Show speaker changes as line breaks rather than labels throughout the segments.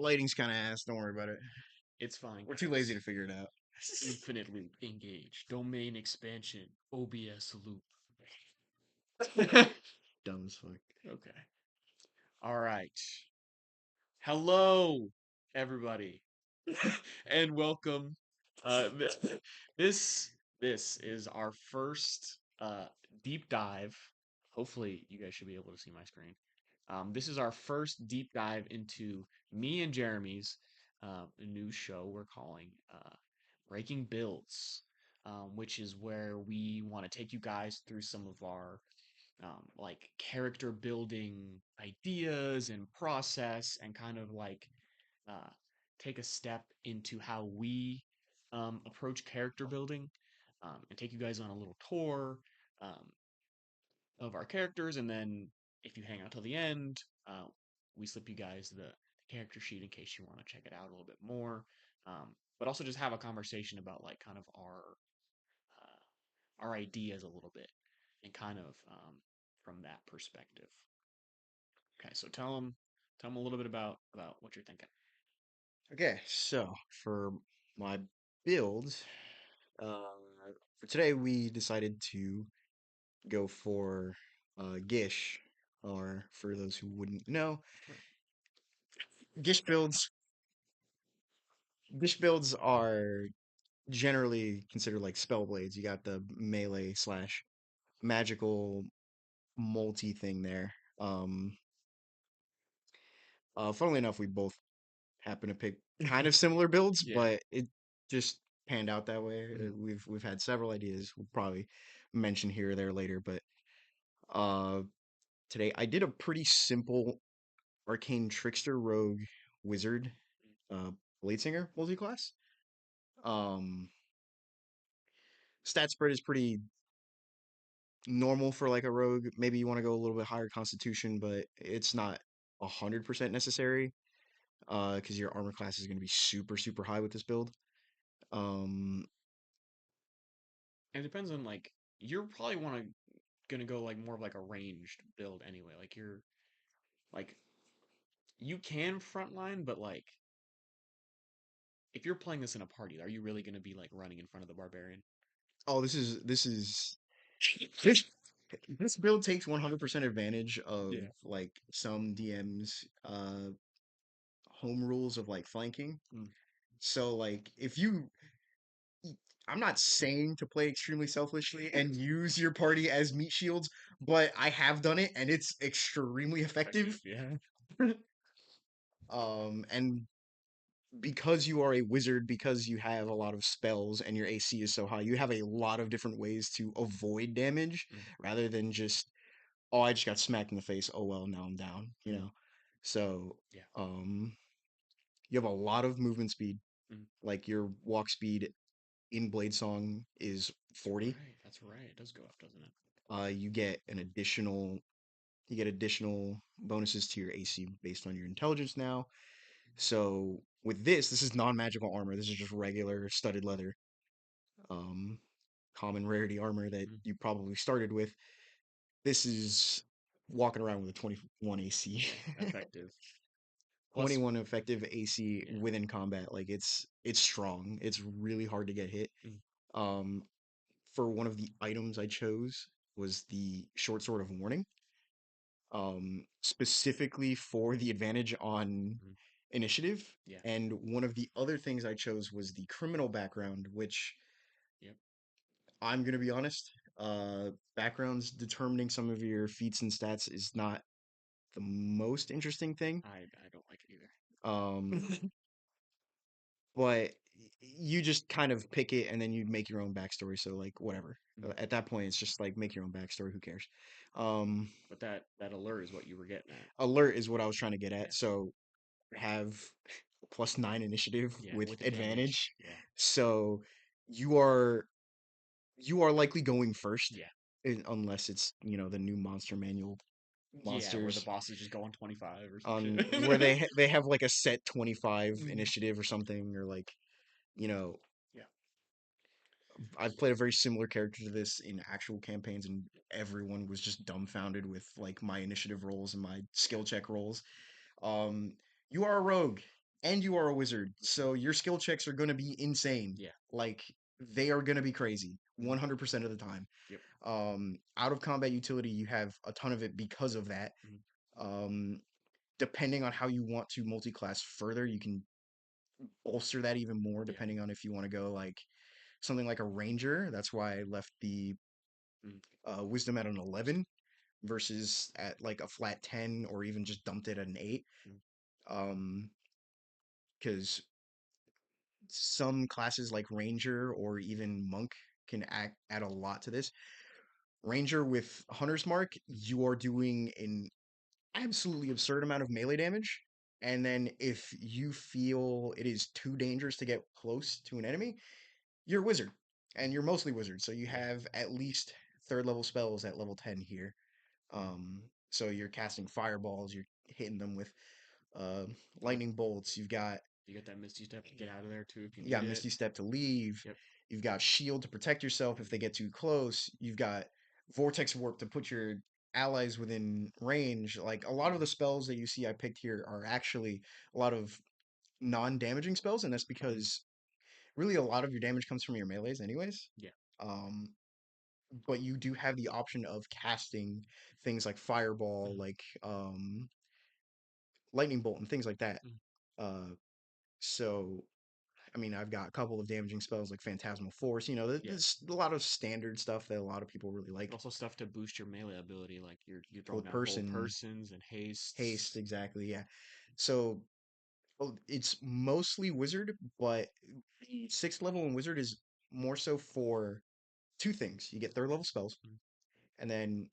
lighting's kind of ass. Don't worry about it.
It's fine,
We're too
guys.
lazy to figure it out.
Infinitely engage. Domain expansion. OBS loop.
Dumb as fuck.
Okay. All right. Hello, everybody, and welcome. Uh, th- this this is our first deep dive. Hopefully, you guys should be able to see my screen. This is our first deep dive into me and Jeremy's new show we're calling Breaking Builds, which is where we want to take you guys through some of our like character building ideas and process and kind of like uh, take a step into how we approach character building and take you guys on a little tour um, of our characters. And then if you hang out till the end, we slip you guys the character sheet in case you want to check it out a little bit more. But also just have a conversation about like kind of our ideas a little bit and kind of from that perspective. Okay, so tell them a little bit about what you're thinking.
Okay, so for my build, uh, for today we decided to go for Gish, or for those who wouldn't know, Gish builds. Gish builds are generally considered like spell blades. You got the melee slash magical multi thing there. Um, Funnily enough, we both happen to pick kind of similar builds,
Yeah.
but it just panned out that way.
Mhm.
We've had several ideas. We'll probably mention here or there later, but uh, today I did a pretty simple arcane trickster rogue wizard uh blade singer multi-class. Um, Stat spread is pretty normal for like a rogue. Maybe you want to go a little bit higher constitution, but it's not 100% necessary because your armor class is going to be super high with this build. Um,
It depends on like you're probably gonna go like more of like a ranged build anyway. Like you're like you can frontline, but like if you're playing this in a party, are you really gonna be like running in front of the barbarian?
oh, this this build takes 100% advantage of
Yeah.
like some DMs home rules of like flanking.
Mm.
So like if you I'm not saying to play extremely selfishly and use your party as meat shields, but I have done it and it's extremely
Effective.
effective.
Yeah.
And because you are a wizard, because you have a lot of spells and your AC is so high, you have a lot of different ways to avoid damage
Mm.
rather than just, oh, I just got smacked in the face. Oh well, now I'm down, you
Mm.
know. So,
Yeah.
um, you have a lot of movement speed.
Mm.
Like your walk speed in Blade Song is 40.
That's right. It does go up, doesn't it?
You get additional bonuses to your AC based on your intelligence now. So with this is non-magical armor. This is just regular studded leather, um, common rarity armor that
Mm.
you probably started with. This is walking around with a 21 AC.
Yeah. Effective. Plus,
21 effective AC
yeah.
within combat. Like it's strong. It's really hard to get hit.
Mm.
Um, for one of the items I chose was the short sword of warning. Specifically for the advantage on
Mm.
initiative.
Yeah.
And one of the other things I chose was the criminal background, which
Yep.
I'm gonna be honest, backgrounds determining some of your feats and stats is not the most interesting thing.
I don't like it
Um,
either.
but you just kind of pick it and then you make your own backstory. So like whatever.
Mm.
At that point, it's just like make your own backstory. Who cares? Um,
But that alert is what you were getting at.
Alert is what I was trying to get
Yeah.
at. So have +9 initiative
Yeah.
with
With advantage.
advantage.
Yeah.
So you are you are likely going first,
Yeah.
unless it's the new monster manual
Yeah, where the
monsters
bosses just go on 25 or some
on where
shit.
they have like a set 25
Mm.
initiative or something, or like you know
Yeah.
I've played a very similar character to this in actual campaigns, and everyone was just dumbfounded with like my initiative rolls and my skill check rolls. um you are a rogue. and you are a wizard,
Mhm.
so your skill checks are going to be insane.
Yeah.
Like they are going to be crazy
Mhm.
100% of the time.
Yep.
Out of combat utility, you have a ton of it because of that.
Mhm.
Um, Depending on how you want to multi-class further, you can bolster that even more
Yeah.
depending on if you want to go like something like a ranger. That's why I left the
Mhm.
wisdom at an 11 versus at like a flat 10 or even just dumped it at an 8.
Mhm.
Um, because some classes like ranger or even monk can add a lot to this. Ranger with hunter's mark, you are doing an absolutely absurd amount of melee damage. And then if you feel it is too dangerous to get close to an enemy, you're a wizard. And you're mostly wizard. So you
Yeah.
have at least third level spells at level 10 here. So you're casting fireballs, you're hitting them with uh,
Yep.
lightning bolts.
You get that misty step to get out of there too if you
You
need
got
it.
Misty Step to leave.
Yep.
You've got Shield to protect yourself if they get too close. You've got Vortex Warp to put your allies within range. Like a lot of the spells that you see I picked here are actually a lot of non-damaging spells, and that's
Mhm.
because really a lot of your damage comes from your melees, anyways.
Yeah.
Um, but you do have the option of casting things like Fireball,
Mhm.
like Lightning Bolt, and things like that.
Mhm.
Uh, so I mean, I've got a couple of damaging spells like Phantasmal Force. You know,
Yeah.
there's a lot of standard stuff that a lot of people really
But
like.
also stuff to boost your melee ability, like you're throwing
Hold
down hold
person,
persons and
haste,
hastes.
exactly. Yeah. So it's mostly wizard, but sixth level in wizard is more so for two things. You get third level spells,
Mhm.
and then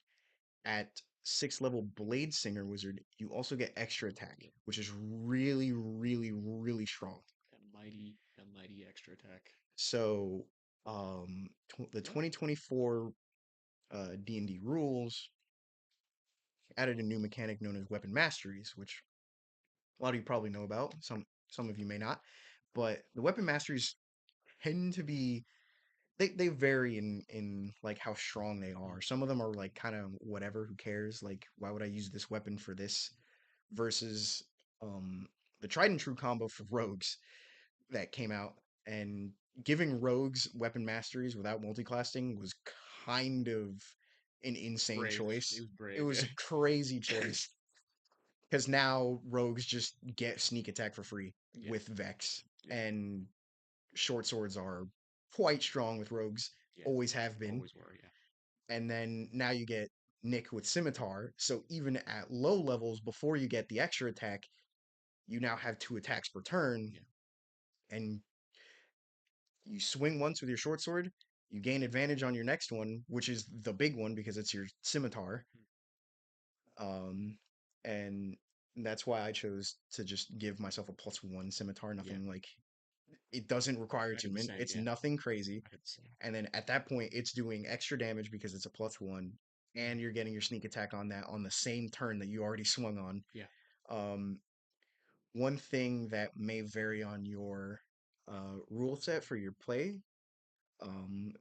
at sixth level blade singer wizard, you also get extra attack,
Yeah.
which is really, really, really strong.
That mighty extra attack.
So the 2024 D&D rules added a new mechanic known as weapon masteries, which a lot of you probably know about. Some of you may not, but the weapon masteries tend to be they vary in like how strong they
Mhm.
are. Some of them are like kind of whatever, who cares? Like why would I use this weapon for this versus um the tried and true combo for rogues that came out and giving rogues weapon masteries without multiclassing was kind of an insane
Brave. It
choice.
was
It
brave.
was a crazy choice because now rogues just get sneak attack for free
Yeah.
with Vex,
Yeah.
and short swords are quite strong with rogues,
Yeah.
always have been.
Always were. Yeah.
And then now you get Nick with scimitar, so even at low levels, before you get the extra attack, you now have two attacks per turn,
Yeah.
and you swing once with your short sword, you gain advantage on your next one, which is the big one because it's your scimitar.
Mhm.
Um, and that's why I chose to just give myself a +1 scimitar.
Yeah.
Nothing like it doesn't require
I did the
attunement.
same.
It's
Yeah.
nothing crazy.
I did the same.
And then at that point, it's doing extra damage because it's a +1,
Mhm.
and you're getting your sneak attack on that on the same turn that you already swung on.
Yeah.
Um, One thing that may vary on your rule set for your play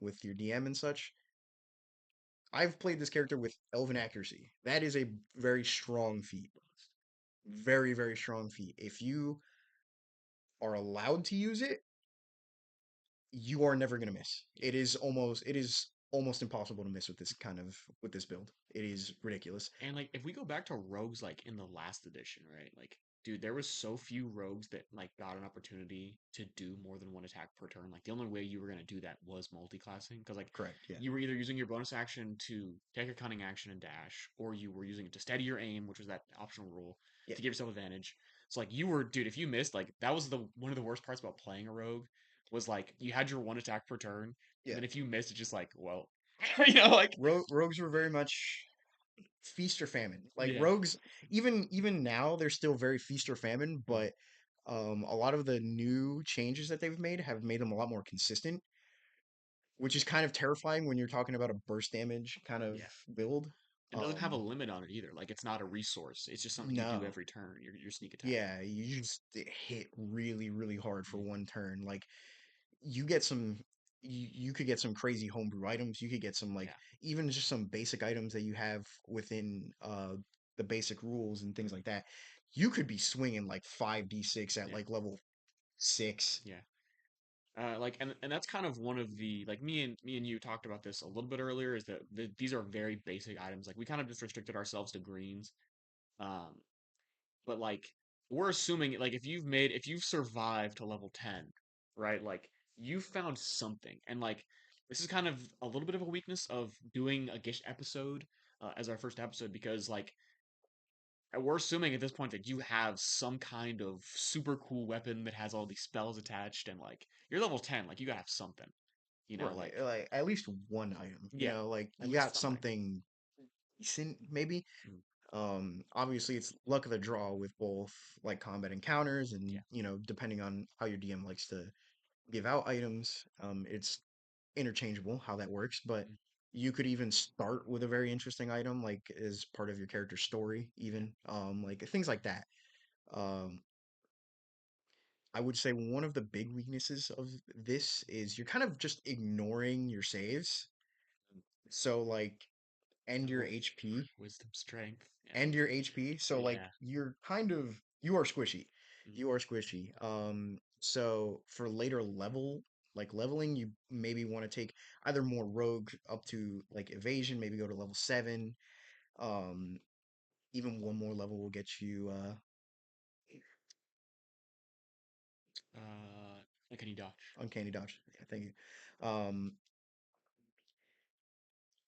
with your DM and such. I've played this character with Elven Accuracy. That is a very strong feat. Very, very strong feat. If you are allowed to use it, you are never going to miss.
Yeah.
It is almost impossible to miss with this build. It is ridiculous.
And like if we go back to rogues like in the last edition, right? Like, dude, there was so few rogues that like got an opportunity to do more than one attack per turn. Like the only way you were gonna do that was multi-classing. Because like
Correct. Yeah.
you were either using your bonus action to take a cunning action and dash, or you were using it to steady your aim, which was that optional rule,
Yeah.
to give yourself advantage. So like you were, dude, if you missed, like that was the one of the worst parts about playing a rogue was like you had your one attack per turn, and
Yeah.
then if you missed, it's just like, well, like
Rogues were very much feast or famine. Like
yeah.
rogues, even now, they're still very feast or famine.
Mhm.
But a lot of the new changes that they've made have made them a lot more consistent, which is kind of terrifying when you're talking about a burst damage kind of
Yeah.
build.
It doesn't have a
Um,
limit on it either. Like it's not a resource. It's just something you do
no,
every turn. Your sneak attack.
yeah, you just hit really, really hard for
Mhm.
one turn. Like you get some, you could get some crazy homebrew items. You could get some like
Yeah.
even just some basic items that you have within the basic rules and things
Mhm.
like that. you could be swinging like 5d6 at
Yeah,
like level 6.
yeah. Like, and that's kind of one of the like me and you talked about this a little bit earlier. Is that these are very basic items. Like we kind of just restricted ourselves to greens. Um, but like we're assuming like if you've survived to level 10, right? Like you found something, and like this is kind of a little bit of a weakness of doing a Gish episode as our first episode because like we're assuming at this point that you have some kind of super cool weapon that has all these spells attached, and like you're level 10, like you gotta have something,
Right.
like
Like at least one item,
yeah,
like
at
you
least
got
something.
something decent maybe.
Mm,
Obviously it's luck of the draw with both like combat encounters
yeah.
and, depending on how your DM likes to give out items, it's interchangeable how that works, but
Mm,
you could even start with a very interesting item like as part of your character's story
yeah.
even, like things like that. Um, I would say one of the big weaknesses of this is you're kind of just ignoring your saves.
Mm.
So like end your
Oh,
HP
wisdom, strength. Yeah.
and your HP. So like
Yeah.
you are squishy.
Mm,
You are squishy. So for later like leveling, you maybe want to take either more rogue up to like evasion, maybe go to level 7. Um, even one more level will get you
like any dodge.
uncanny dodge.
Yeah.
Yeah, thank you.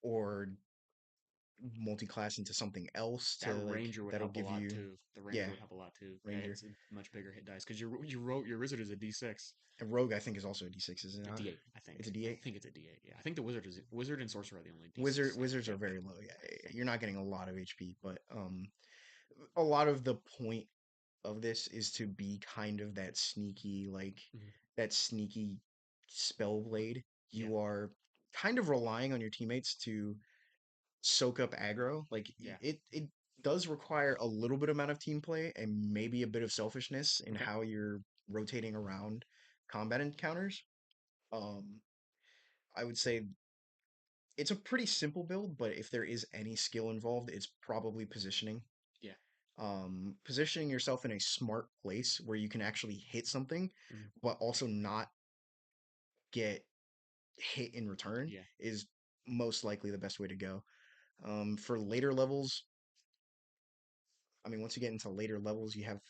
Or multi-class into something else
That
to like
ranger would
that'll
help a
give
lot
you,
too. The ranger
yeah,
would help a lot too. Yeah,
ranger.
it's a much bigger hit dice because your wizard is a D6,
And rogue I think is also a D6, is it
a
not?
D8. I
It's
think.
a
I
D8.
think it's a D8. Yeah, I think the wizard and sorcerer are the only D6 standard.
Wizards are
Yep,
very low. Yeah,
I think.
you're not getting a lot of HP, but a lot of the point of this is to be kind of that sneaky, like
Mhm.
that sneaky spell blade.
Yeah,
You are kind of relying on your teammates to soak up aggro. Like
yeah.
it does require a little bit amount of team play and maybe a bit of selfishness in
Okay.
how you're rotating around combat encounters. Um, I would say it's a pretty simple build, but if there is any skill involved, it's probably positioning.
Yeah.
Positioning yourself in a smart place where you can actually hit something,
Mhm.
but also not get hit in return
Yeah.
is most likely the best way to go. For later levels, I mean, once you get into later levels, you have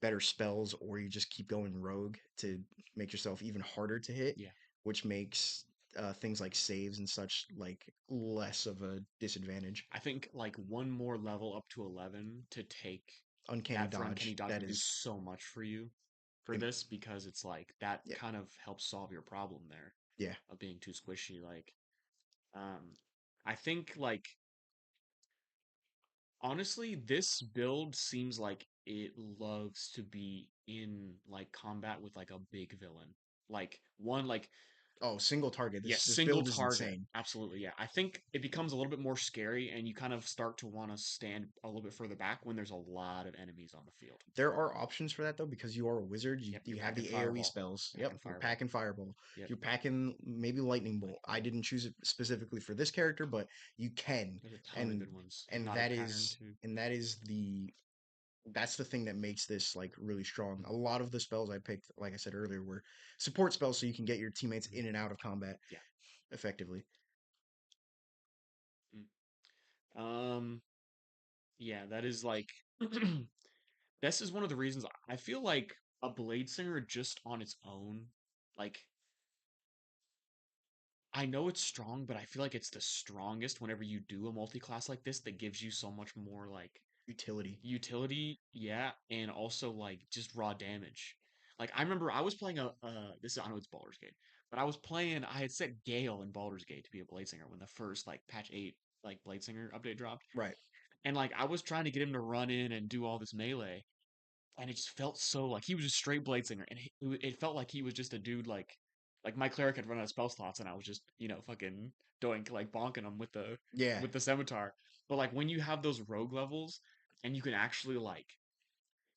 better spells, or you just keep going rogue to make yourself even harder to hit,
Yeah.
which makes things like saves and such like less of a disadvantage.
I think like one more level up to 11 to take
Uncanny
that for uncanny
dodge,
dodge
that
would do
is,
so much for you for
im-
this because it's like that
yeah,
kind of helps solve your problem there
yeah.
of being too squishy. Like, um, I think like honestly, this build seems like it loves to be in like combat with like a big villain. Like one like
Oh, single target.
yes,
This
single
build is
target.
insane.
Absolutely, yeah. I think it becomes a little bit more scary and you kind of start to want to stand a little bit further back when there's a lot of enemies on the field.
There are options for that though, because you are a wizard. You
Yep, you're
you have
packing
the AOE
fireball.
spells.
Packing
Yep, you're
fireball.
packing fireball.
Yep.
You're packing maybe lightning bolt. I
Yeah.
didn't choose it specifically for this character, but you can,
There's a ton of
and
good ones.
and
Hypnotic
that
pattern
is
too.
and that is the that's the thing that makes this like really strong. A lot of the spells I picked, like I said earlier, were support spells, so you can get your teammates
Mhm.
in and out of combat
Yeah.
effectively.
Mm. Um, yeah, that is like this is one of the reasons I feel like a Blade Singer just on its own, like I know it's strong, but I feel like it's the strongest whenever you do a multi-class like this that gives you so much more like
Utility.
utility, yeah, and also like just raw damage. Like I remember I was playing this is I know it's Baldur's Gate, but I had set Gale in Baldur's Gate to be a Blade Singer when the first like patch 8 like Blade Singer update dropped.
Right.
And like I was trying to get him to run in and do all this melee, and it just felt so like he was a straight blade singer, and it felt like he was just a dude like my cleric had run out of spell slots, and I was just fucking doink like bonking him
Yeah.
with the scimitar. But like when you have those rogue levels, and you can actually like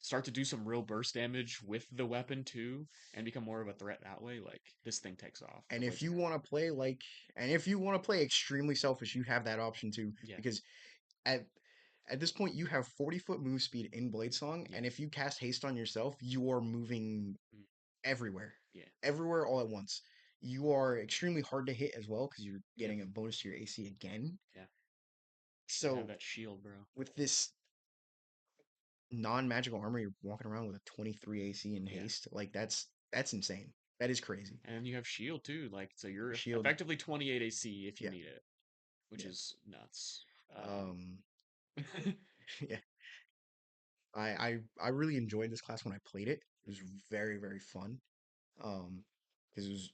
start to do some real burst damage with the weapon too, and become more of a threat that way, like this thing takes off. The
And
blade
if you
singer.
want to play like, and if you want to play extremely selfish, you have that option too.
Yeah.
Because At this point, you have 40-foot move speed in Blade Song,
Yeah.
and if you cast haste on yourself, you are moving
Mm,
everywhere,
yeah.
everywhere all at once. You are extremely hard to hit as well because you're
Yep.
getting a bonus to your AC again.
Yeah. You have
So
that shield, bro.
with this non-magical armor, you're walking around with a 23 AC and
Yeah.
haste. Like that's insane. That is crazy.
And then you have shield too. Like so you're
Shield,
effectively 28 AC if you
yeah,
need it, which
yeah.
is nuts.
Um, yeah. I really enjoyed this class when I played it. It was very, very fun. Because it was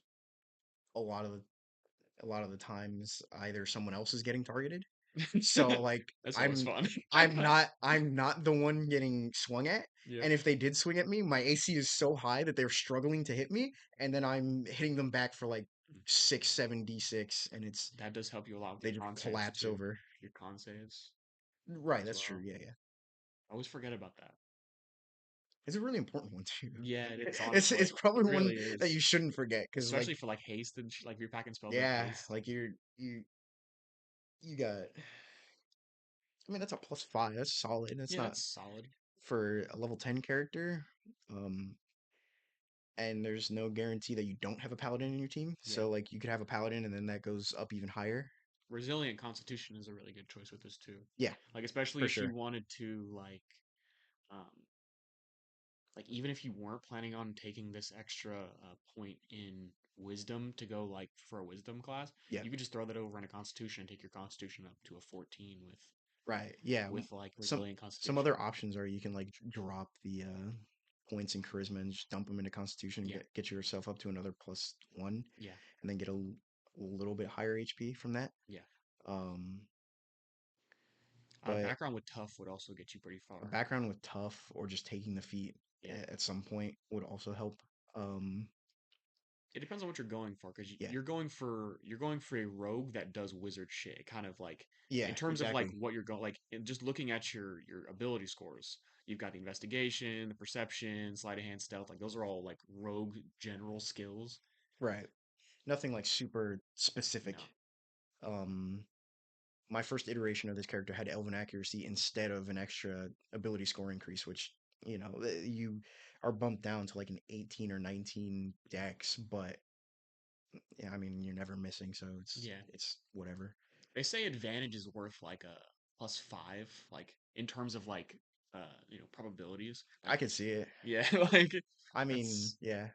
a lot of a lot of the times either someone else is getting targeted. So like
That's always
I'm
fun.
I'm not the one getting swung at.
Yep.
And if they did swing at me, my AC is so high that they're struggling to hit me, and then I'm hitting them back for like 6, 7 d6, and it's
That does help you a lot with
they
your
just
con saves
collapse
too.
over.
Your con saves
Right,
as
that's true.
well.
Yeah, yeah.
I always forget about that.
It's a really important one too.
Yeah, it is
It's
honestly. It
probably one
really
that you
is.
shouldn't forget because like
Especially for like haste and like if you're packing spells with
yeah,
haste.
like you got. I mean, that's a +5. That's solid. That's
Yeah,
not
that's solid.
for a level 10 character. Um, and there's no guarantee that you don't have a paladin in your team.
Yeah.
So like you could have a paladin and then that goes up even higher.
Resilient Constitution is a really good choice with this too.
Yeah,
Like especially
for
if you
sure.
wanted to um even if you weren't planning on taking this extra point in wisdom to go like for a wisdom class,
Yeah,
you could just throw that over in a constitution and take your constitution up to a 14
right. Yeah,
with like
some
resilient
some
constitution.
other options are you can like drop the points in charisma and just dump them into constitution,
Yeah.
get yourself up to another +1,
Yeah.
and then get a little bit higher HP from that.
Yeah.
Um, but
Background with tough would also get you pretty
a
far.
background with tough or just taking the feat
Yeah.
at some point would also help. Um,
It depends on what you're going for because
yeah,
you're going for a rogue that does wizard shit. Kind of like in
yeah,
terms of like
exactly.
what you're going like just looking at your ability scores. You've got the investigation, the perception, sleight of hand, stealth. Like those are all like rogue general skills.
Right. Nothing like super specific.
No.
Um, my first iteration of this character had elven accuracy instead of an extra ability score increase, which you are bumped down to like an 18 or 19 dex, but yeah, I mean you're never missing, so
Yeah.
it's whatever.
They say advantage is worth like a +5, like in terms of like probabilities.
I
Like
could see it.
yeah, like
I mean,
that's
yeah,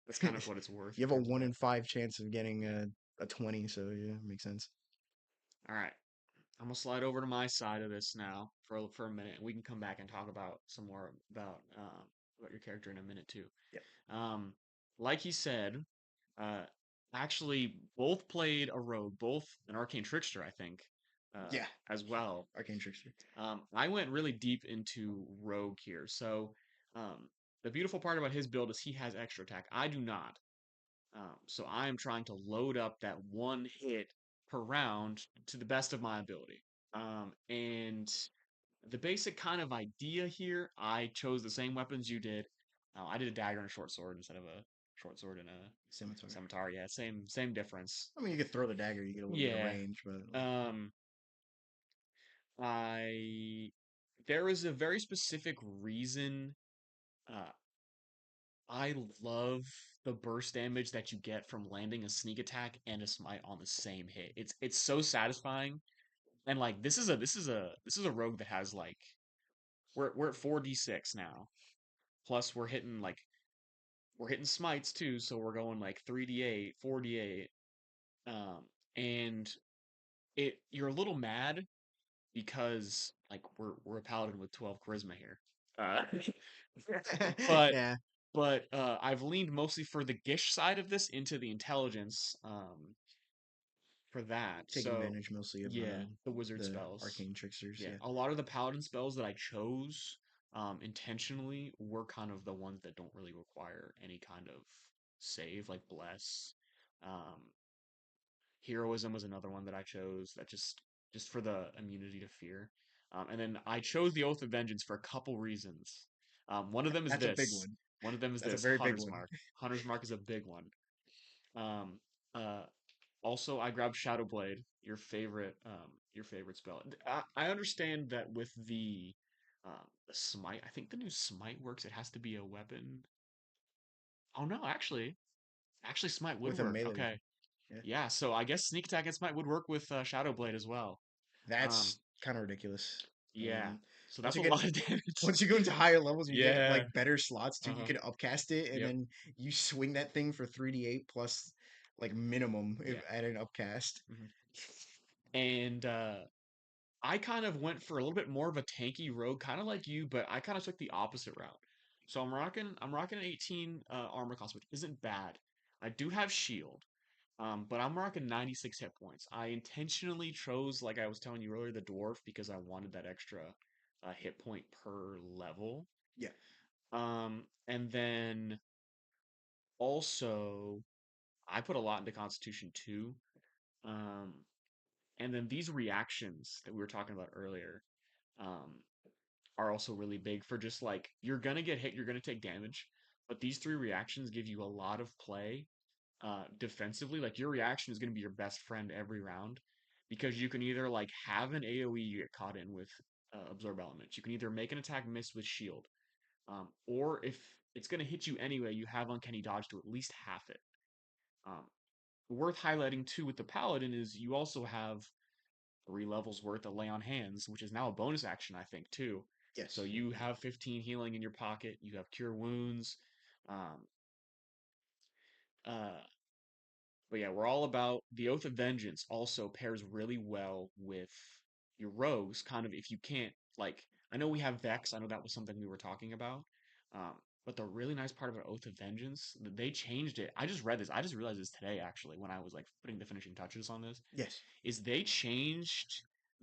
that's kind of what it's worth
you
in
have a
terms of
one
that.
in five chance of getting
Yeah.
a 20, so yeah, makes sense.
All right. I'm gonna slide over to my side of this now for a minute, and we can come back and talk about some more about your character in a minute too.
Yeah,
Um, like he said, uh, actually both played a rogue, both an arcane trickster, I think,
yeah,
as well.
arcane trickster.
I went really deep into rogue here, so the beautiful part about his build is he has extra attack. I do not. So I am trying to load up that one hit per round to the best of my ability. And the basic kind of idea here, I chose the same weapons you did. I did a dagger and a short sword instead of a short sword and a
Scimitar.
scimitar. Yeah, same difference.
I mean, you could throw the dagger, you get a little bit of
Yeah.
range, but like,
Um, I there is a very specific reason. Uh, I love the burst damage that you get from landing a sneak attack and a smite on the same hit. It's so satisfying. And like this is a rogue that has like we're at 4d6 now. Plus we're hitting smites too, so we're going like 3d8, 4d8. Um and it you're a little mad because like we're a paladin with 12 charisma here. Uh but
yeah,
I've leaned mostly for the Gish side of this into the intelligence for that.
take
So
advantage mostly of
yeah, the wizard
the
spells.
arcane tricksters.
Yeah,
Yeah,
a lot of the paladin spells that I chose intentionally were kind of the ones that don't really require any kind of save, like bless. Um, Heroism was another one that I chose that just for the immunity to fear. And then I chose the Oath of Vengeance for a couple reasons. One of them is
that's a big
this.
one.
One of them is
That's a
this
very big
Hunter's
one.
Mark. Hunter's Mark is a big one. Um, uh, Also, I grabbed Shadow Blade, your favorite spell. I understand that with the smite, I think the new smite works. It has to be a weapon. Oh no, actually, smite would
with a
work.
melee weapon.
Okay,
Yeah,
yeah. So I guess sneak attack and smite would work with Shadow Blade as well. Um,
that's kind of ridiculous.
yeah.
And
So
once
that's
you
a
get
lot of damage.
once you go into higher levels, you get
Yeah.
like better slots too. You
Uh-huh.
can upcast it, and
Yep.
then you swing that thing for 3d8 plus like minimum if
Yeah.
at an upcast.
Mhm. And I kind of went for a little bit more of a tanky rogue, kind of like you, but I kind of took the opposite route. So I'm rocking an 18 armor class, which isn't bad. I do have shield, but I'm rocking 96 hit points. I intentionally chose, like I was telling you earlier, the dwarf because I wanted that extra hit point per level.
Yeah.
And then also I put a lot into Constitution too. Um, and then these reactions that we were talking about earlier. Um, are also really big for just like you're gonna get hit, you're gonna take damage, but these three reactions give you a lot of play defensively. Like your reaction is gonna be your best friend every round because you can either like have an AoE you get caught in with absorb elements. You can either make an attack miss with shield, or if it's gonna hit you anyway, you have uncanny dodge to at least half it. Um, Worth highlighting too with the paladin is you also have 3 levels worth of lay on hands, which is now a bonus action, I think, too. So
Yes.
you have 15 healing in your pocket. You have cure wounds. Um, uh, but yeah, we're all about the Oath of Vengeance. Also pairs really well with your rogues. Kind of if you can't like, I know we have Vex. I know that was something we were talking about. Um, but the really nice part about Oath of Vengeance, they changed it. I just read this. I just realized this today, actually, when I was like putting the finishing touches on this.
Yes.
Is they changed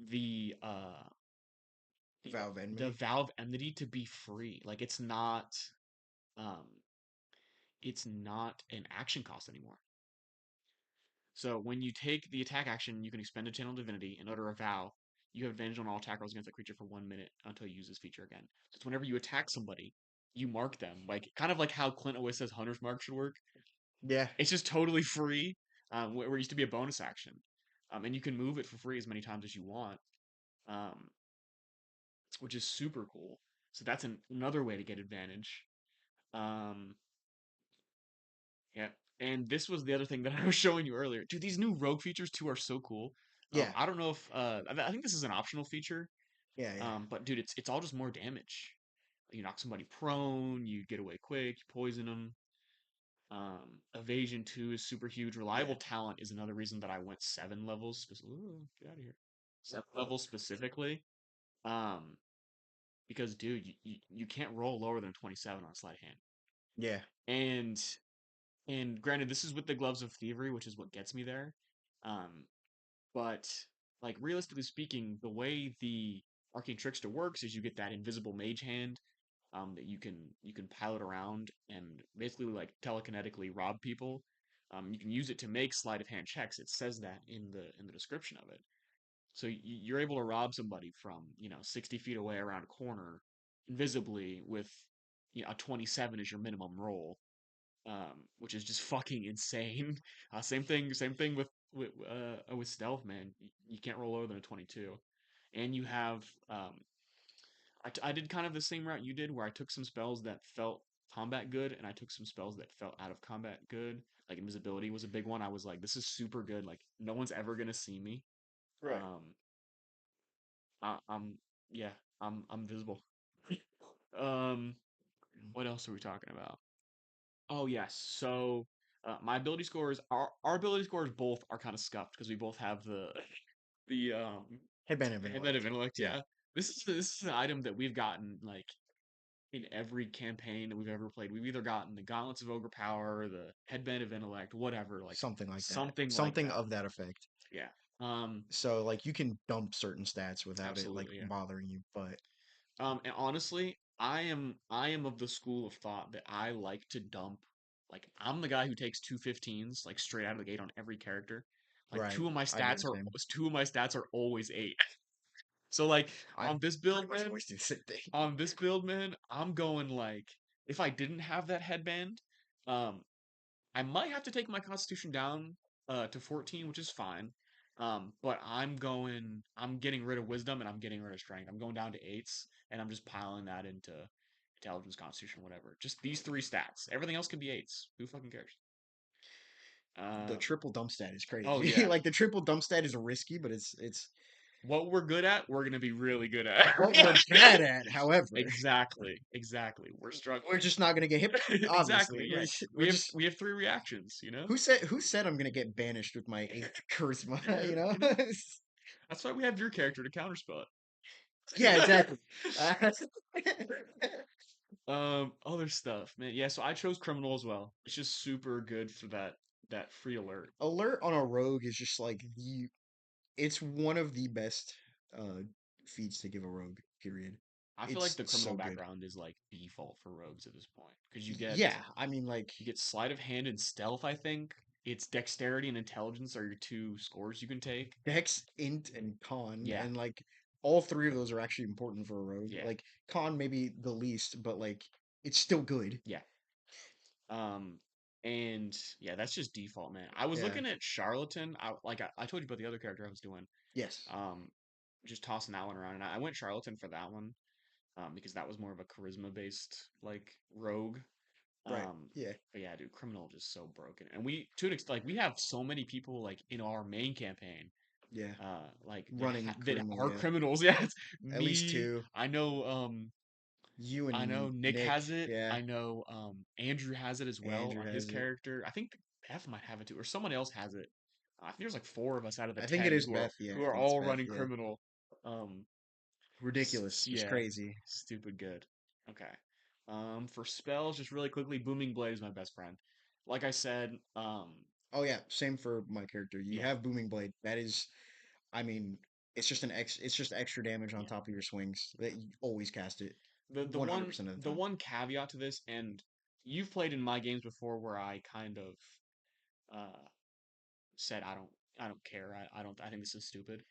the the
Valve
the
enmity.
Valve Enmity to be free. Like um it's not an action cost anymore. So when you take the attack action, you can expend a channel divinity and utter a vow. You have advantage on all attack rolls against that creature for 1 minute until you use this feature again. So it's whenever you attack somebody, you mark them. Like kind of like how Clint always says Hunter's Mark should work.
Yeah.
It's just totally free. Where it used to be a bonus action. And you can move it for free as many times as you want. Um, which is super cool. So that's another way to get advantage. Um, yeah. And this was the other thing that I was showing you earlier. Dude, these new rogue features too are so cool.
Yeah.
I don't know if I think this is an optional feature.
Yeah. Yeah.
But dude, it's all just more damage. You knock somebody prone, you get away quick, you poison them. Evasion 2 is super huge.
Yeah.
Reliable talent is another reason that I went 7 levels. Ooh, get out of here. 7 levels specifically. Um, because dude, you can't roll lower than 27 on sleight of hand.
Yeah.
And granted, this is with the gloves of thievery, which is what gets me there. Um, but like realistically speaking, the way the arcane trickster works is you get that invisible mage hand that you can pilot around and basically like telekinetically rob people. You can use it to make sleight of hand checks. It says that in the description of it. So you're able to rob somebody from 60 feet away around a corner invisibly with a 27 is your minimum roll, which is just fucking insane. Same thing with stealth, man. You can't roll lower than a 22, and you have I did kind of the same route you did, where I took some spells that felt combat good, and I took some spells that felt out of combat good. Like invisibility was a big one. I was like, this is super good. Like no one's ever gonna see me.
Right.
Um, I'm yeah, I'm visible. Um, what else are we talking about? Oh yes. So my ability scores, our ability scores both are kind of scuffed because we both have the
Headband of
headband of
intellect.
intellect.
Yeah.
Yeah, this is an item that we've gotten like in every campaign that we've ever played. We've either gotten the Gauntlets of Ogre Power, the Headband of Intellect, whatever, like
Something like that.
something like
Something
that.
of that effect.
Yeah. Um,
So like you can dump certain stats without it like
Absolutely. Yeah.
bothering you, but
And honestly, I am of the school of thought that I like to dump. Like I'm the guy who takes 2 15s like straight out of the gate on every character. Like
right.
two of my
I do the
stats are
same.
two of my stats are always 8. So like
I
on this
pretty
build,
much
man,
always do the same thing.
I'm going like if I didn't have that headband, um, I might have to take my constitution down to 14, which is fine. But I'm getting rid of wisdom and I'm getting rid of strength. I'm going down to eights and I'm just piling that into intelligence, constitution, whatever. Just these three stats. Everything else can be eights. Who fucking cares?
The
Uh,
triple dump stat is
oh
crazy.
yeah.
Like the triple dump stat is risky, but it's
What we're good at, we're gonna be really good at.
what we're bad at. However,
Exactly. Exactly. We're
we're
struggling.
just not gonna get hit.
Exactly.
Obviously,
Yeah.
we're just
We have three reactions, you know?
who said I'm gonna get banished with my eighth charisma?
Yeah,
You know.
you know? That's why we have your character to counterspell
Yeah, exactly.
it. Other stuff, man. Yeah, so I chose criminal as well. It's just super good for that free alert.
Alert on a rogue is just like the it's one of the best uh feats to give a rogue, period.
I feel like
It's
the criminal
so good.
background is like default for rogues at this point because
Yeah, I mean like
you get sleight of hand and stealth, I think. It's dexterity and intelligence are your two scores you can take.
Dex, Int, and Con,
Yeah,
and like all three of those are actually important for a rogue.
yeah,
Like Con maybe the least, but like it's still good.
yeah. Um, and yeah, that's just default, man. I was
Yeah.
looking at Charlatan. I told you about the other character I was doing.
Yes.
Um, just tossing that one around, and I went Charlatan for that one. Because that was more of a charisma based like rogue.
Right.
Um,
Yeah.
but yeah, dude, criminal just so broken, and we to an extent, like we have so many people like in our main campaign,
Yeah.
like
Running
that
criminal.
are
Yeah.
criminals. Yeah, it's
At least
me.
two. You
I know
and
Nick
Nick.
has it.
Yeah.
I know Andrew has it as well
Andrew
on his
has it.
character. I think F might have it too, or someone else has it. I think there's like four of us out of the
I think it
10
is Beth. Yeah.
who
I
are
think it's
all
Beth.
running
Yeah.
criminal. Um,
Ridiculous. Just
yeah,
crazy.
stupid good. Okay. For spells, just really quickly, Booming Blade is my best friend. Like I said,
Oh yeah. Same for my character. You
yeah,
have Booming Blade. That is, I mean, it's just extra damage on
yeah.
top of your swings. That you always cast it
The
100% of the
the
time.
one caveat to this, and you've played in my games before where I kind of uh said I don't care. I think this is stupid.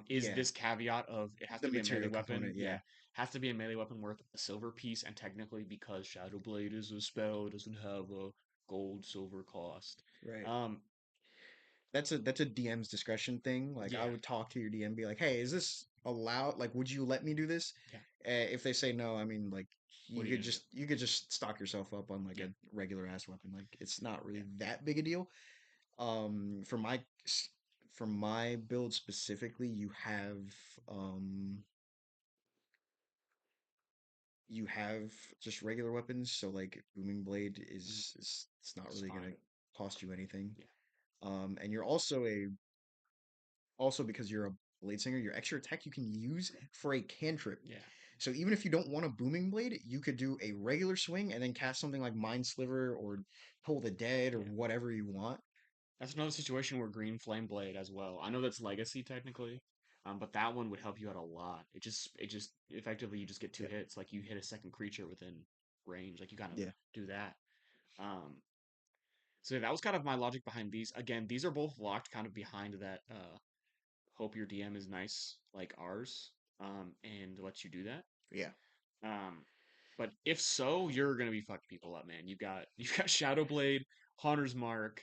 Is
Yeah.
this caveat of it has
The
to be a melee
material
weapon?
component.
Yeah,
Yeah.
has to be a melee weapon worth a silver piece, and technically because Shadow Blade is a spell, it doesn't have a gold silver cost.
Right.
Um,
That's a DM's discretion thing. Like I
yeah,
would talk to your DM, be like, "Hey, is this allowed? Like, would you let me do this?"
yeah.
If they say no, I mean, like
What are you gonna do?
you could just stock yourself up on like
Yeah,
a regular ass weapon. Like it's not
yeah,
really that big a deal. For for my build specifically, um you have just regular weapons. So like booming blade
mhm,
is it's not
it's
really gonna
fine.
cost you anything.
Yeah,
And you're also because you're a blade singer, your extra attack you can use for a cantrip.
yeah,
So even if you don't want a booming blade, you could do a regular swing and then cast something like Mind Sliver or Pull the Dead or
yeah.
whatever you want.
That's another situation where Green Flame Blade as well. I know that's Legacy technically, but that one would help you out a lot. It just effectively you just get two
Yeah,
hits, like you hit a second creature within range, like you kind of
yeah,
do that. Um, so that was kind of my logic behind these. Again, these are both locked kind of behind that. Hope your DM is nice like ours, and lets you do that.
yeah.
Um, but if so, you're gonna be fucking people up, man. You got Shadow Blade, Hunter's Mark.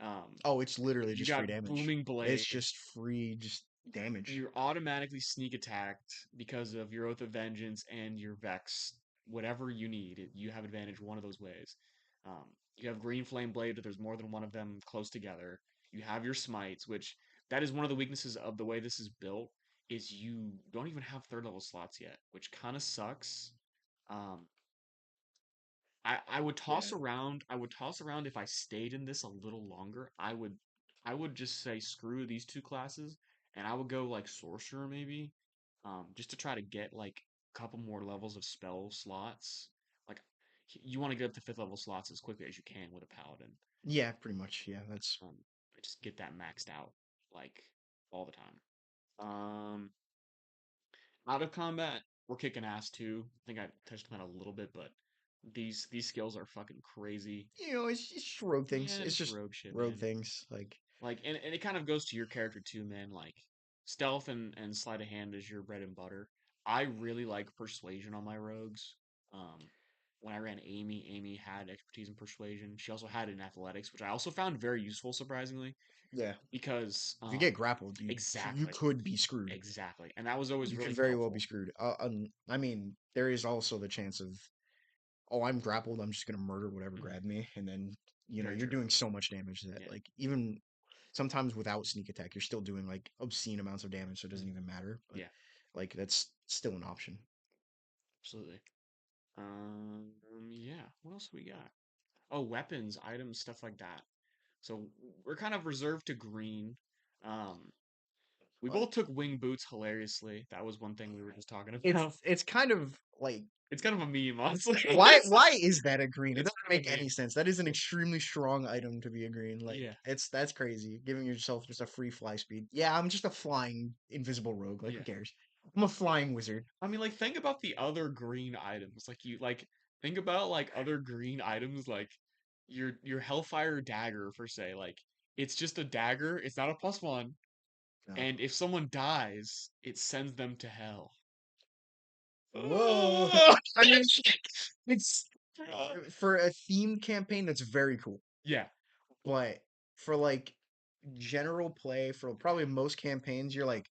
Um,
Oh, it's literally
you
just free
got
damage.
Booming
It's
Blade.
just free, just damage.
You're automatically sneak attacked because of your Oath of Vengeance and your Vex. Whatever you need, you have advantage one of those ways. You have Green Flame Blade, but there's more than one of them close together. You have your smites, which that is one of the weaknesses of the way this is built, is you don't even have third level slots yet, which kind of sucks. Um, I would
Yeah,
toss around if I stayed in this a little longer. I would just say screw these two classes and I would go like sorcerer maybe. Just to try to get like a couple more levels of spell slots. Like you want to get up to fifth level slots as quickly as you can with a paladin.
yeah, pretty much. Yeah, that's
Um, just get that maxed out like all the time. Um, Out of combat, we're kicking ass too. I think I touched on that a little bit, but these skills are fucking crazy.
it's just rogue things.
Yeah,
It's
just
just
rogue shit,
rogue
man.
things. Like
Like, and it kind of goes to your character too, man. Like, stealth and sleight of hand is your bread and butter. I really like persuasion on my rogues. Um, when I ran Amy, Amy had expertise in persuasion. She also had it in athletics, which I also found very useful, surprisingly.
Yeah.
because
If you get grappled, you
exactly,
could be screwed.
exactly, and that was always
You could
really
very well be
helpful.
screwed. I mean, there is also the chance of, oh, I'm grappled. I'm just gonna murder whatever
Mhm.
grabbed me, and then
Very
you're
true.
doing so much damage that
Yeah.
like even sometimes without sneak attack, you're still doing like obscene amounts of damage, so it doesn't
Mhm.
even matter. But
Yeah,
like that's still an option.
absolutely. Yeah. What else we got? Oh, weapons, items, stuff like that. So we're kind of reserved to green. Um, we
But
both took wing boots hilariously. That was one thing we were just talking about.
it's kind of like
It's kind of a meme, honestly.
why is that a green? It
It's
doesn't
kind of
make
a meme.
any sense. That is an extremely strong item to be a green. Like
Yeah,
that's crazy. Giving yourself just a free fly speed. Yeah, I'm just a flying invisible rogue. Like who
yeah.
cares? I'm a flying wizard.
I mean, like, think about the other green items. Think about like other green items, like your Hellfire dagger per se. Like, it's just a dagger. It's not a +1,
No.
and if someone dies, it sends them to hell.
Whoa. I mean, it's for a themed campaign that's very cool.
Yeah,
But for like general play, for probably most campaigns, you're like,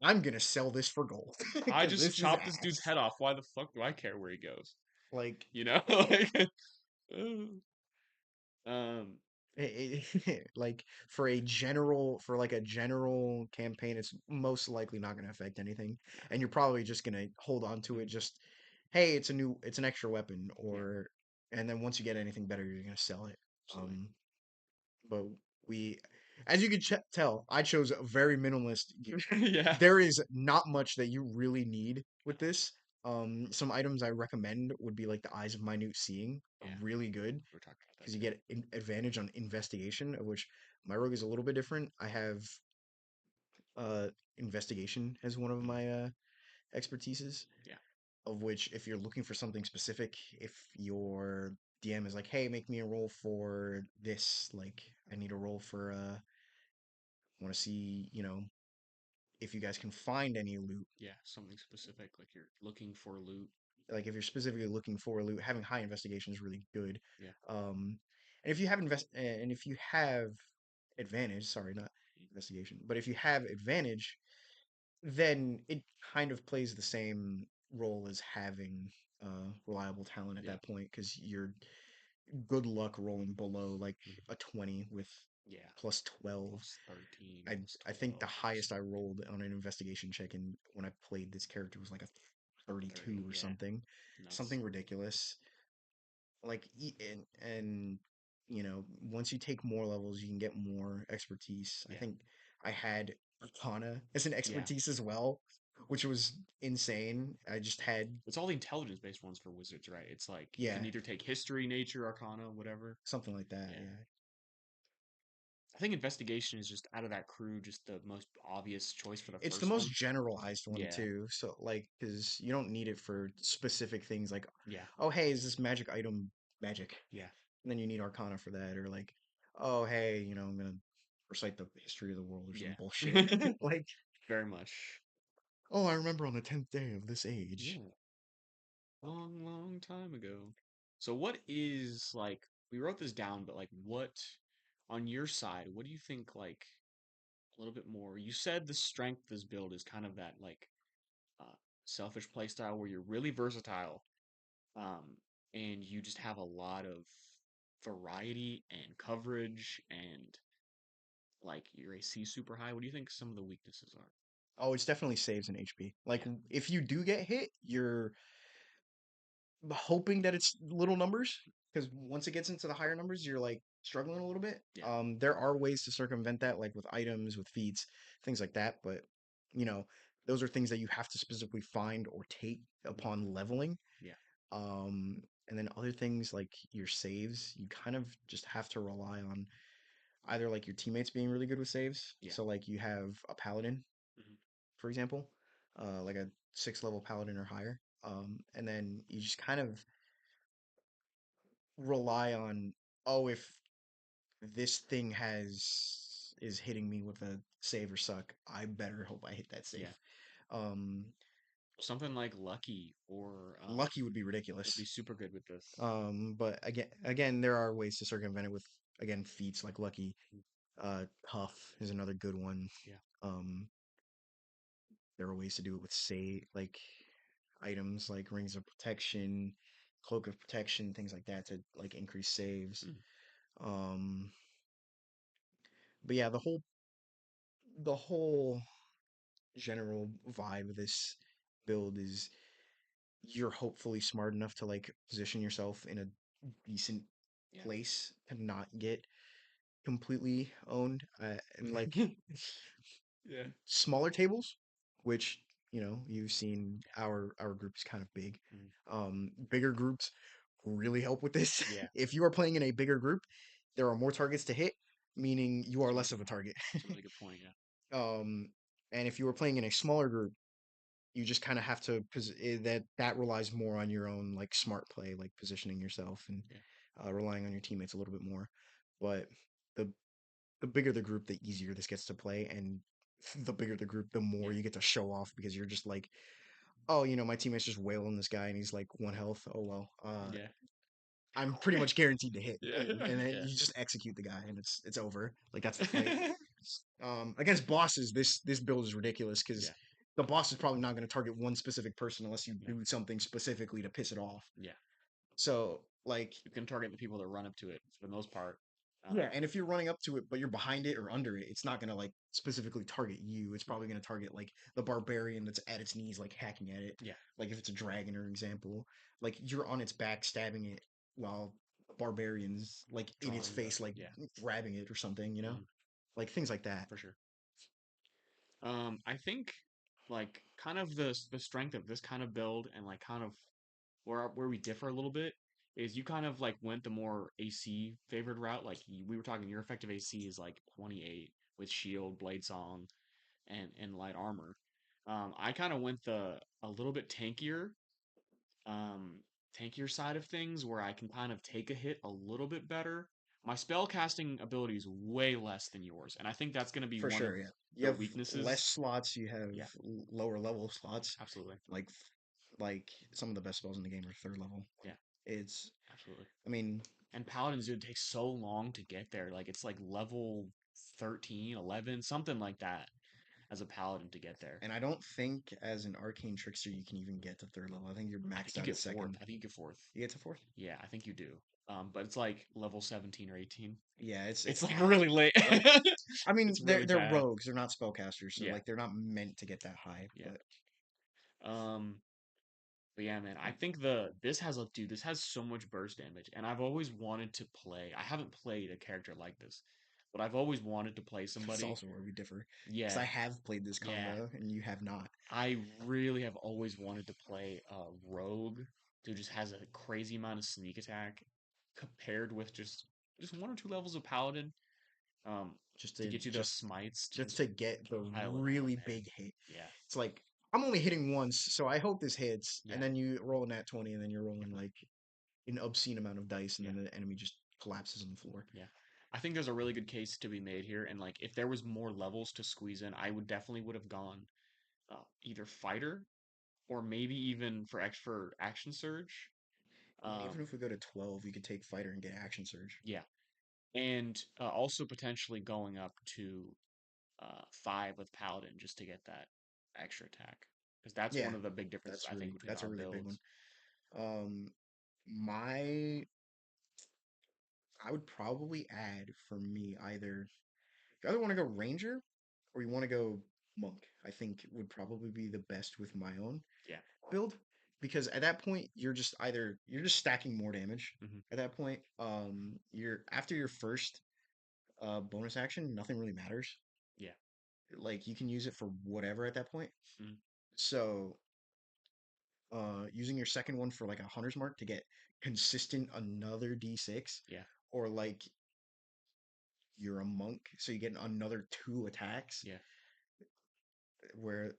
I'm gonna sell this for gold
I
because
just
this is
chopped this dude's
ass.
head off. Why the fuck do I care where he goes?
Like
You know, like, um,
like for like a general campaign, it's most likely not gonna affect anything,
yeah,
and you're probably just gonna hold on to it.
mhm,
Just hey, it's an extra weapon,
yeah,
or and then once you get anything better, you're gonna sell it.
absolutely,
Um, but we, as you can tell, I chose a very minimalist gear.
yeah,
There is not much that you really need with this. Some items I recommend would be like the Eyes of Minute Seeing, are
yeah.
really good
We were talking about that
because you
too.
get advantage on investigation, of which my rogue is a little bit different. I have uh investigation as one of
Mhm,
my expertises,
yeah,
of which if you're looking for something specific, if your DM is like, "Hey, make me a roll for this," like I need a roll for want to see, if you guys can find any loot.
yeah. Something specific, like you're looking for loot.
Like if you're specifically looking for loot, having high investigation is really good.
Yeah,
And if you have and if you have advantage, sorry, not investigation, but if you have advantage, then it kind of plays the same role as having reliable talent at
yeah,
that point because you're good luck rolling below like
mhm,
a 20 with
yeah.
plus 12.
+13,
I I think the
+12,
highest I rolled on an investigation check in when I played this character was like a 32
30.
or
Yeah,
something,
nuts.
something ridiculous. Like and once you take more levels, you can get more expertise. I
Yeah,
think I had Arcana as an
yeah.
expertise as well, which was insane. I just had
It's all the intelligence based ones for wizards, right? It's like you
yeah,
can either take history, nature, arcana, whatever.
something like that.
Yeah.
Yeah,
I think investigation is just out of that crew, just the most obvious choice for the
it's the
first
most
one.
generalized one
Yeah.
too. So like, because you don't need it for specific things like,
Yeah.
oh hey, is this magic item magic?
Yeah.
And then you need Arcana for that, or like, oh hey, I'm gonna recite the history of the world or some
Yeah.
bullshit. Like,
Very much.
oh, I remember on the 10th day of this age.
Yeah. Long, long time ago. So what is like we wrote this down, but like what on your side, what do you think like a little bit more? You said the strength of this build is kind of that like uh selfish playstyle where you're really versatile, um, and you just have a lot of variety and coverage and like your AC is super high. What do you think some of the weaknesses are?
Oh, it's definitely saves in HP. Like,
Yeah,
if you do get hit, you're hoping that it's little numbers because once it gets into the higher numbers, you're like struggling a little bit.
yeah,
There are ways to circumvent that, like with items, with feats, things like that. But you know, those are things that you have to specifically find or take
mhm,
upon leveling.
yeah,
And then other things like your saves, you kind of just have to rely on either like your teammates being really good with saves.
yeah,
So like you have a paladin,
mhm,
for example, like a 6 level paladin or higher. And then you just kind of rely on, oh, if this thing has is hitting me with a save or suck, I better hope I hit that
yeah.
save. Um,
Something like lucky or
Lucky would be
would be
ridiculous.
super good with this.
But again, there are ways to circumvent it with again feats like lucky. Tough is another good one.
Yeah.
Um, there are ways to do it with say like items like rings of protection, cloak of protection, things like that to like increase saves.
Mm,
Um, but yeah, the whole general vibe of this build is you're hopefully smart enough to like position yourself in a decent
yeah.
place to not get completely owned. And like
Yeah.
smaller tables, which you've seen our group is kind of big.
Mm,
Bigger groups really help with this.
yeah.
If you are playing in a bigger group, there are more targets to hit, meaning you
It's
are
a really
less
good
of a
point.
target.
It's a really good point. Yeah.
um, and if you are playing in a smaller group, you just kind of have to that relies more on your own like smart play, like positioning yourself and
Yeah.
relying on your teammates a little bit more. But the the bigger the group, the easier this gets to play, and the bigger the group, the more
Yeah.
you get to show off because you're just like, oh, my teammate's just wailing this guy and he's like 1 health. Oh well,
Yeah.
I'm pretty much guaranteed to hit,
Yeah.
and then
Yeah.
you just execute the guy and it's over. Like that's the fight. Against bosses, this build is ridiculous because
Yeah.
the boss is probably not going to target one specific person unless you
Yeah.
do something specifically to piss it off.
Yeah.
So like
You can target the people that run up to it for the most part.
yeah, and if you're running up to it but you're behind it or under it, it's not gonna like specifically target you. It's probably gonna target like the barbarian that's at its knees, like hacking at it.
Yeah.
Like if it's a dragon, or example, like you're on its back stabbing it while the barbarian's like in its
Drawing the.
face, like
Yeah.
grabbing it or something,
Mhm,
like things like that.
for sure. I think like kind of the strength of this kind of build and like kind of where we differ a little bit is you kind of like went the more AC favored route. Like we were talking, your effective AC is like 28 with shield, blade song, and light armor. I kind of went the a little bit um, tankier side of things where I can kind of take a hit a little bit better. My spell casting ability is way less than yours, and I think that's going to be
For
one of
sure, yeah. You
the
have less
weaknesses.
slots. You have
Yeah,
lower level slots.
absolutely.
Like like some of the best spells in the game are third level.
Yeah,
It's,
absolutely.
I mean,
And paladins, dude, take so long to get there. Like it's like level 13, 11, something like that as a paladin to get there.
and I don't think as an arcane trickster you can even get to third level. I think you're
I
maxed
think you
out at
get fourth.
second.
I think you get fourth.
You get to fourth?
Yeah, I think you do. But it's like level 17 or 18.
Yeah,
It's like really late.
like I mean
It's
they're
really
they're
bad.
rogues, they're not spellcasters, so
Yeah,
like they're not meant to get that high.
yeah.
But
Um, but yeah, man, I think this has a dude, this has so much burst damage, and I've always wanted to play. I haven't played a character like this, but I've always wanted to play
that's
somebody.
also where we differ. Because
Yeah,
I have played this
yeah.
combo and you have not.
I really have always wanted to play a rogue who just has a crazy amount of sneak attack compared with just one or two levels of paladin
Just
to
to
get you those
just
smites to
just
just
to get the
pile it on,
really
man.
big hit.
Yeah,
It's like I'm only hitting once, so I hope this hits. And
yeah,
then you roll a nat 20 and then you're rolling like an obscene amount of dice and
yeah,
then the enemy just collapses on the floor.
yeah. I think there's a really good case to be made here, and like if there was more levels to squeeze in, I would definitely would have gone either fighter or maybe even for action surge.
I mean,
Um,
even if we go to 12, you could take fighter and get action surge.
yeah, and also potentially going up to 5 with paladin just to get that extra attack because that's
Yeah,
one of the big differences I think between
that's a
our
really big one.
builds.
Um, my I would probably add for me either you either want to go ranger or you want to go monk. I think would probably be the best with my own
Yeah.
build because at that point you're just stacking more damage.
Hmm.
At that point, you're after your first bonus action, nothing really matters.
Yeah.
Like you can use it for whatever at that point.
Hmm.
So using your second one for like a hunter's mark to get consistent another d6,
Yeah.
or like you're a monk so you get another two attacks,
Yeah.
where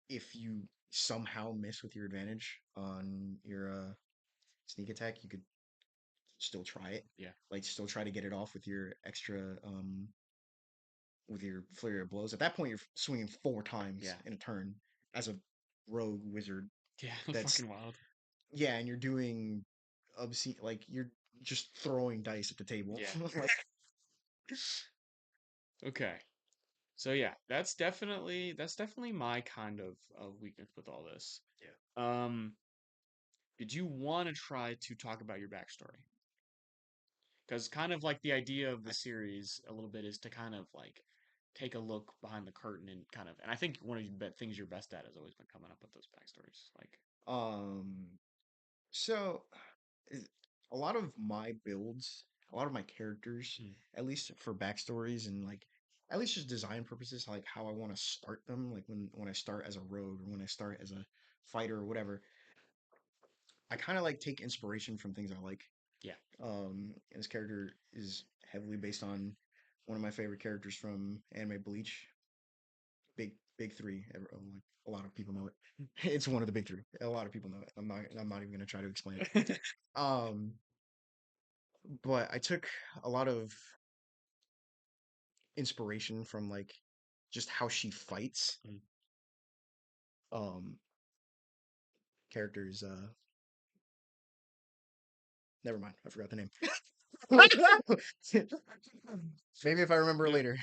if you somehow miss with your advantage on your sneak attack you could still try it,
Yeah.
like still try to get it off with your extra with your flurry of blows. At that point you're swinging four times
Yeah.
in a turn as a rogue wizard.
Yeah.
That's
Fucking wild.
yeah, and you're doing obscene, like you're just throwing dice at the table.
Yeah.
Like
Okay. So yeah, that's definitely my kind of weakness with all this.
Yeah.
Um, did you want to try to talk about your backstory? Because kind of like the idea of the
I,
series a little bit is to kind of like take a look behind the curtain and kind of, and I think one of the things you're best at has always been coming up with those backstories. Like,
um, so is- a lot of my builds, a lot of my characters,
mm,
at least for backstories and like at least just design purposes, like how I want to start them, like when I start as a rogue or when I start as a fighter or whatever, I kind of like take inspiration from things I like.
yeah,
And this character is heavily based on one of my favorite characters from anime Bleach, big three. Like a lot of people know it. It's one of the big three. A lot of people know it. I'm not even gonna try to explain it. Um, but I took a lot of inspiration from like just how she fights.
mm,
Um, characters. Never mind. I forgot the name. Maybe if I remember
yeah,
later.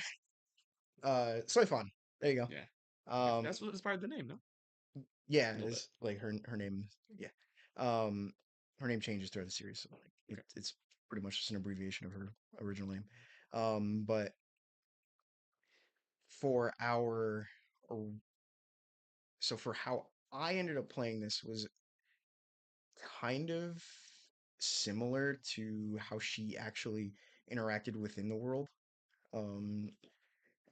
Soifon. There you
yeah.
go.
That's what inspired the name, no?
Yeah,
A little bit.
it's like her name. Yeah, um, her name changes throughout the series, so like
Okay.
it's pretty much just an abbreviation of her original name. But for our, or- so for how I ended up playing this was kind of similar to how she actually interacted within the world. Um,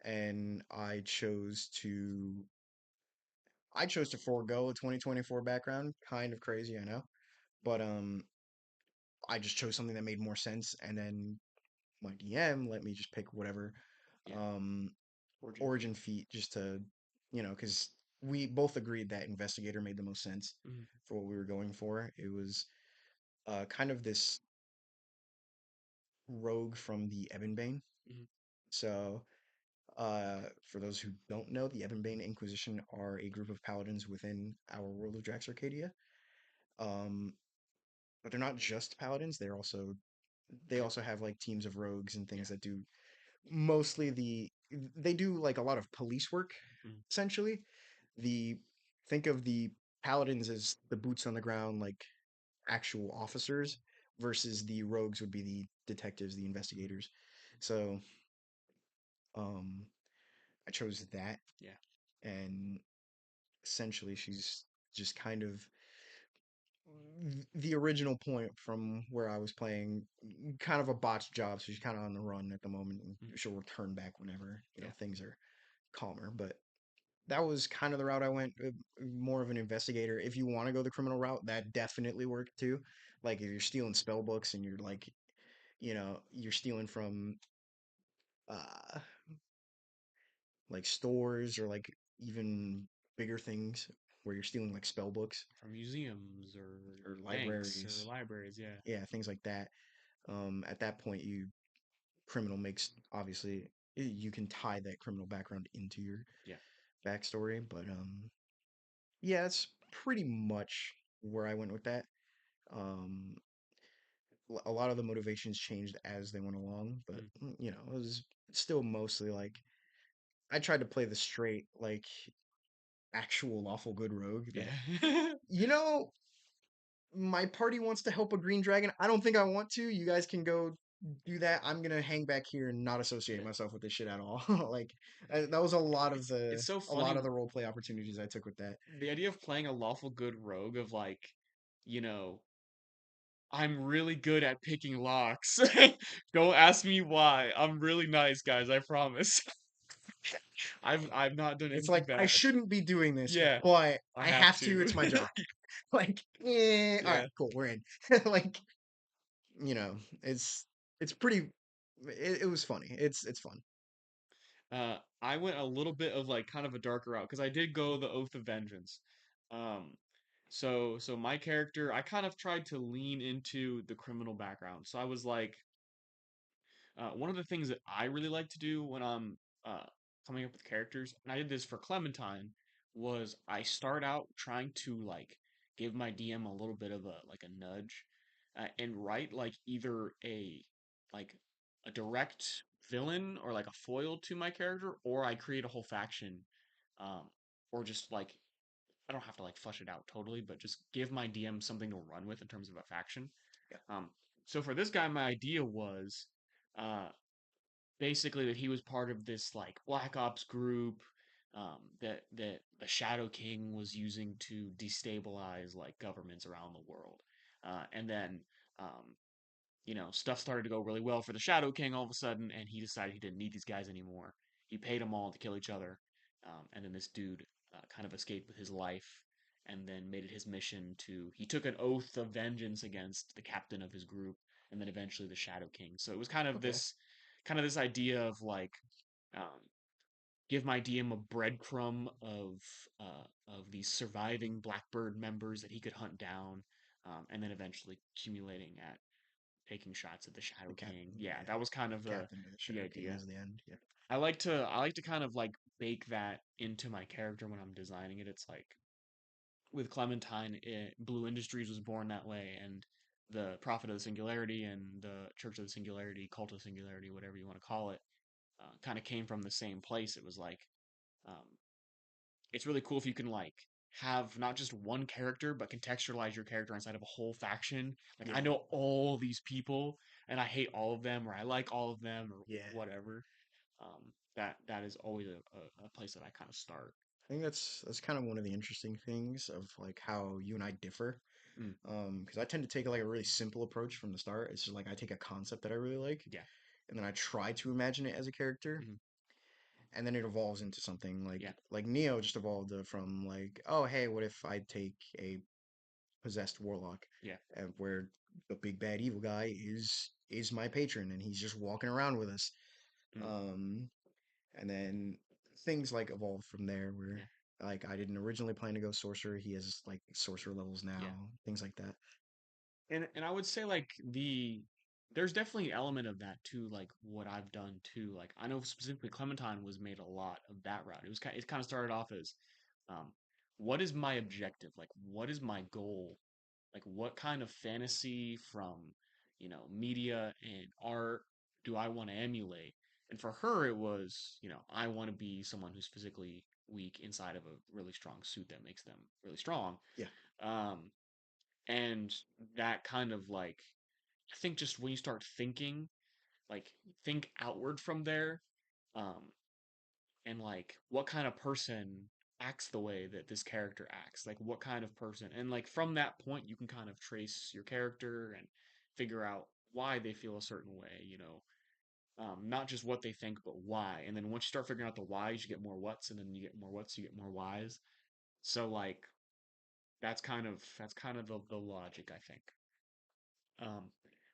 and I chose to forego a 2024 background. Kind of crazy, I know, but I just chose something that made more sense, and then my DM let me just pick whatever
Yeah.
um
Origin feat.
origin feat just to, because we both agreed that investigator made the most sense
Mm-hmm.
for what we were going for. It was kind of this rogue from the Ebonbane.
Mm-hmm.
So, for those who don't know, the Ebonbane Inquisition are a group of paladins within our world of Drax Arcadia. Um, but they're not just paladins. They also have like teams of rogues and
Yeah.
things that do mostly they do like a lot of police work
Mm-hmm.
essentially. The Think of the paladins as the boots on the ground, like actual officers, versus the rogues would be the detectives, the investigators. So um I chose that,
Yeah.
and essentially she's just kind of the original point from where I was playing, kind of a botched job, so she's kind of on the run at the moment, and
Mm-hmm.
she'll return back whenever
Yeah.
things are calmer. But that was kind of the route I went, more of an investigator. If you want to go the criminal route, that definitely worked too. Like if you're stealing spell books and you're like, you're stealing from uh like stores or like even bigger things where you're stealing like spell books
From museums or
or
banks or
libraries,
libraries. Yeah.
yeah, things like that. At that point, criminal makes obviously you can tie that criminal background into your
Yeah.
backstory, but yeah, that's pretty much where I went with that. Um, a lot of the motivations changed as they went along, but
Mm.
it was still mostly like I tried to play the straight, like actual lawful good rogue that,
Yeah.
you know, my party wants to help a green dragon. I don't think I want to. You guys can go do that. I'm gonna hang back here and not associate
Yeah.
myself with this shit at all. Like that was
It's so
a
funny
lot of the role play opportunities I took with that.
the idea of playing a lawful good rogue of like, you know, I'm really good at picking locks. Don't ask me why. I'm really nice, guys, I promise. I've not done
It's
anything
like I
bad.
shouldn't be doing this,
Yeah,
but
I
I
have
have to.
to.
It's my job. Like, all right,
Yeah.
cool, we're in. Like, you know, it's pretty. It was funny. It's fun.
I went a little bit of like kind of a darker route because I did go the Oath of Vengeance. Um, so my character, I kind of tried to lean into the criminal background. So I was like, one of the things that I really like to do when I'm uh, coming up with characters, and I did this for Clementine, was I start out trying to like give my DM a little bit of a nudge, and write like either like a direct villain or like a foil to my character, or I create a whole faction, um, or just like I don't have to like flush it out totally, but just give my DM something to run with in terms of a faction.
Yeah.
Um, so for this guy, my idea was uh, basically that he was part of this like Black Ops group that the Shadow King was using to destabilize like governments around the world, and then um, stuff started to go really well for the Shadow King all of a sudden, and he decided he didn't need these guys anymore. He paid them all to kill each other, and then this dude kind of escaped with his life, and then made it his mission to. He took an oath of vengeance against the captain of his group, and then eventually the Shadow King. So it was
Okay.
kind of this idea of like, um, give my DM a breadcrumb of these surviving Blackbird members that he could hunt down, and then eventually accumulating at taking shots at the
The
Shadow King.
captain,
Yeah,
yeah.
that was kind of
Captain to
the
Shadow King
idea.
as the end. Yeah.
I like to kind of like bake that into my character when I'm designing it. It's like with Clementine, Blue Industries was born that way, and the Prophet of the Singularity and the Church of the Singularity, Cult of Singularity, whatever you want to call it, kind of came from the same place. It was like um, it's really cool if you can like have not just one character but contextualize your character inside of a whole faction. Like I
Yeah.
know all these people and I hate all of them or I like all of them or
Yeah.
whatever. That is always a place that I kind of start.
I think that's kind of one of the interesting things of like how you and I differ.
Mm,
Because I tend to take like a really simple approach from the start. It's just like I take a concept that I really like,
yeah.
and then I try to imagine it as a character,
Hmm.
and then it evolves into something
Yeah.
like Neo just evolved from like, oh hey, what if I take a possessed warlock,
Yeah.
and where the big bad evil guy is my patron, and he's just walking around with us.
Mm,
Um, and then things like evolved from there where
yeah.
like I didn't originally plan to go sorcerer. He has like sorcerer levels
Yeah.
now, things like that.
And I would say like there's definitely an element of that too, like what I've done too. Like I know specifically Clementine was made a lot of that route. It kind of started off as um, what is my objective? Like what is my goal? Like what kind of fantasy from, media and art do I want to emulate? And for her it was, I want to be someone who's physically weak inside of a really strong suit that makes them really strong.
Yeah.
Um, and that kind of like I think just when you start thinking, like think outward from there, um, and like what kind of person acts the way that this character acts, like what kind of person, and like from that point you can kind of trace your character and figure out why they feel a certain way, not just what they think but why. And then once you start figuring out the whys, you get more whats, and then you get more whats, you get more whys. So like that's kind of the logic, I think.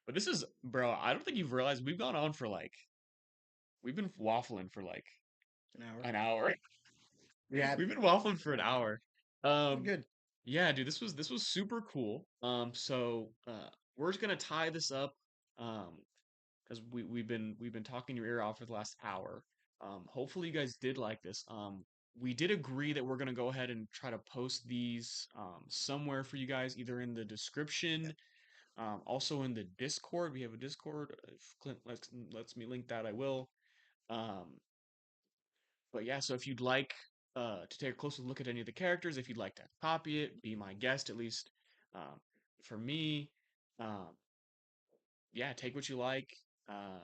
But this is, bro, I don't think you've realized we've gone on for like, we've been waffling for like
An hour.
an hour.
Yeah.
We've been waffling for an hour.
We're
Um,
good.
yeah, dude, this was super cool. So we're just gonna tie this up, because we've been talking your ear off for the last hour. Hopefully you guys did like this. We did agree that we're gonna go ahead and try to post these somewhere for you guys, either in the description. Also in the Discord, we have a Discord. If Clint lets me link that, I will. Um, but yeah, so if you'd like to take a closer look at any of the characters, if you'd like to copy it, be my guest at least. Um, for me, um, yeah, take what you like. Uh,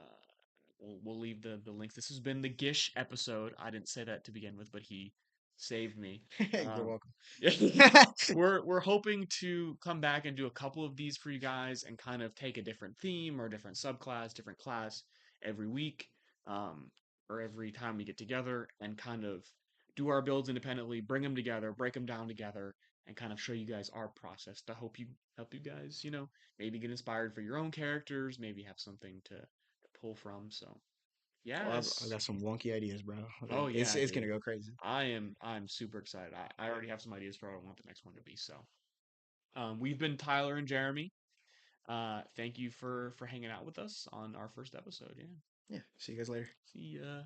we'll leave the links. This has been the Gish episode. I didn't say that to begin with, but he saved me.
You're
Um,
welcome.
yeah, we're hoping to come back and do a couple of these for you guys and kind of take a different theme or a different subclass, different class every week, um, or every time we get together and kind of do our builds independently, bring them together, break them down together, and kind of show you guys our process to help you guys, maybe get inspired for your own characters, maybe have something to pull from. So
Oh, I've
yes.
got some wonky ideas, bro.
Oh yeah,
It's gonna
dude.
go crazy.
I'm super excited. I already have some ideas for what I want the next one to be. So we've been Tyler and Jeremy. Thank you for hanging out with us on our first episode. Yeah.
Yeah. See you guys later.
See ya.